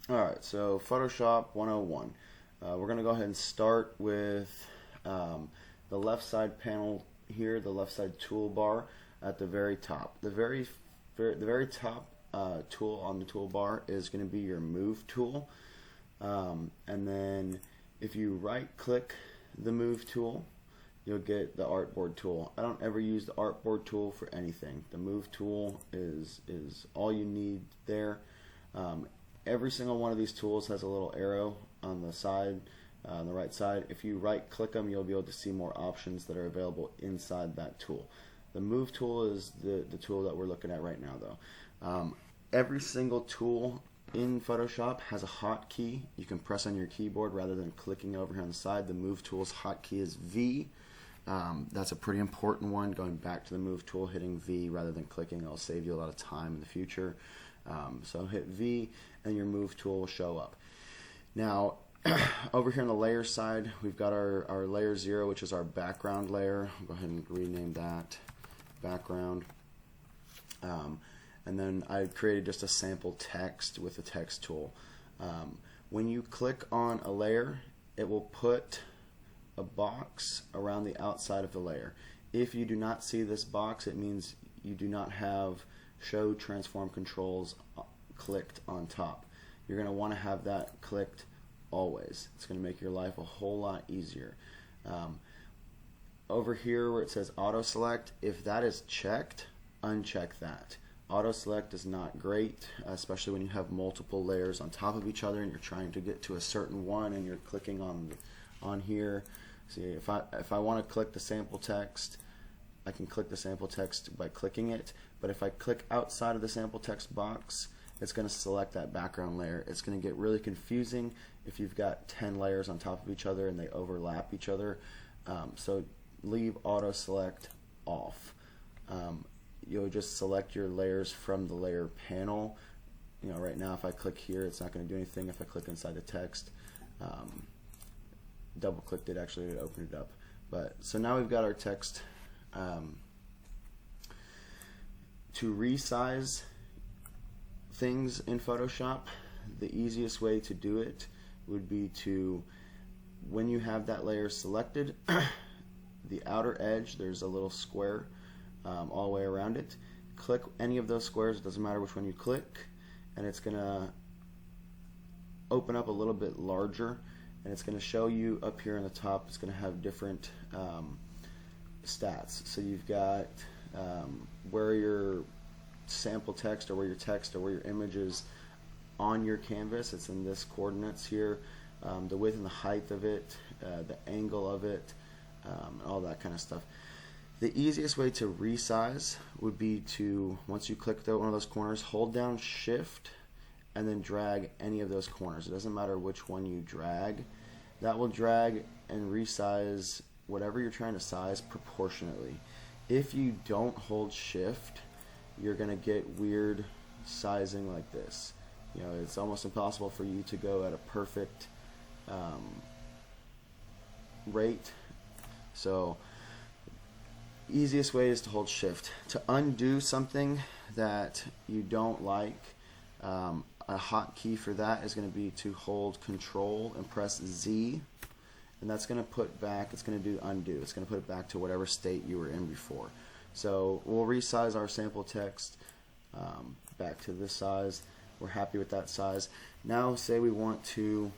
Alright, so Photoshop 101. We're going to go ahead and start with the left side panel here, the left side toolbar at the very top. The very top tool on the toolbar is going to be your Move tool. And then if you right click the Move tool, you'll get the Artboard tool. I don't ever use the Artboard tool for anything. The Move tool is all you need there. Every single one of these tools has a little arrow on the side, on the right side. If you right click them, you'll be able to see more options that are available inside that tool. The Move tool is the tool that we're looking at right now though. Every single tool in Photoshop has a hotkey you can press on your keyboard rather than clicking over here on the side. The Move tool's hotkey is V. That's a pretty important one. Going back to the Move tool, hitting V rather than clicking will save you a lot of time in the future. So hit V and your Move tool will show up. Now over here on the layer side, we've got our layer 0, which is our background layer. I'll go ahead and rename that background. And then I created just a sample text with the text tool. When you click on a layer, it will put a box around the outside of the layer. If you do not see this box, it means you do not have Show Transform Controls clicked on top. You're going to want to have that clicked always. It's going to make your life a whole lot easier. Over here where it says Auto Select, if that is checked, uncheck that. Auto Select is not great, especially when you have multiple layers on top of each other and you're trying to get to a certain one and you're clicking on here. See, if I want to click the sample text, I can click the sample text by clicking it, but if I click outside of the sample text box, it's going to select that background layer. It's going to get really confusing if you've got 10 layers on top of each other and they overlap each other. So leave auto select off. You'll just select your layers from the layer panel. You know, right now if I click here, it's not going to do anything. If I click inside the text, double clicked it, actually it opened it up. But so now we've got our text. To resize things in Photoshop, the easiest way to do it would be to, when you have that layer selected, the outer edge, there's a little square all the way around it. Click any of those squares, it doesn't matter which one you click, and it's going to open up a little bit larger, and it's going to show you up here on the top, it's going to have different stats. So you've got where your sample text or where your text or where your image is on your canvas. It's in this coordinates here, the width and the height of it, the angle of it, all that kind of stuff. The easiest way to resize would be to, once you click one of those corners, hold down Shift and then drag any of those corners. It doesn't matter which one you drag. That will drag and resize whatever you're trying to size proportionately. If you don't hold Shift, you're going to get weird sizing like this. You know, it's almost impossible for you to go at a perfect rate. So easiest way is to hold Shift. To undo something that you don't like, a hotkey for that is going to be to hold Control and press Z, and that's going to put back, it's going to do undo. It's going to put it back to whatever state you were in before. So we'll resize our sample text back to this size. We're happy with that size. Now say we want to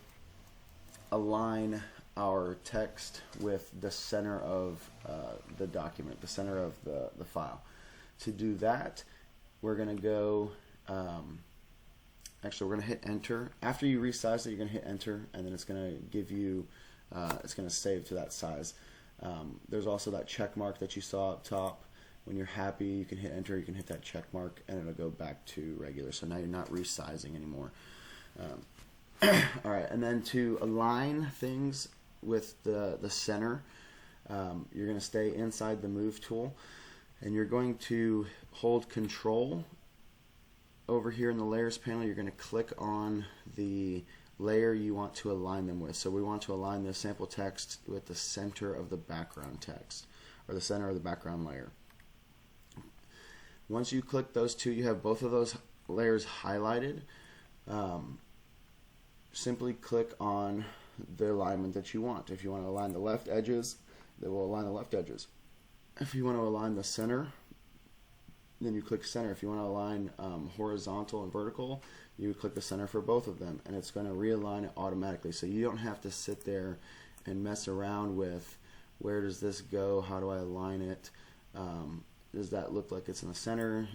align our text with the center of the document, the center of the file. To do that, we're going to go, actually we're going to hit enter. After you resize it, you're going to hit enter, and then it's going to give you, it's going to save to that size. There's also that check mark that you saw up top. When you're happy, you can hit enter, you can hit that check mark, and it'll go back to regular. So now you're not resizing anymore. Alright, and then to align things with the center, you're going to stay inside the Move tool, and you're going to hold Control over here in the layers panel. You're going to click on the layer you want to align them with. So we want to align the sample text with the center of the background text, or the center of the background layer. Once you click those two, you have both of those layers highlighted. simply click on the alignment that you want. If you want to align the left edges, they will align the left edges. If you want to align the center, then you click center. If you want to align horizontal and vertical, you click the center for both of them, and it's going to realign it automatically. So you don't have to sit there and mess around with where does this go, how do I align it, does that look like it's in the center.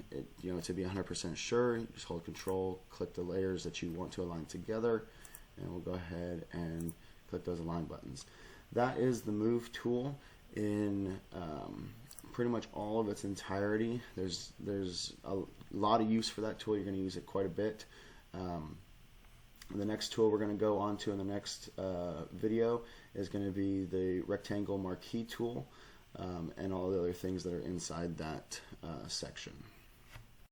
To be 100% sure, you just hold Control, click the layers that you want to align together, and we'll go ahead and click those align buttons. That is the Move tool in pretty much all of its entirety. There's a lot of use for that tool. You're going to use it quite a bit. The next tool we're going to go on to in the next video is going to be the rectangle marquee tool, and all the other things that are inside that section.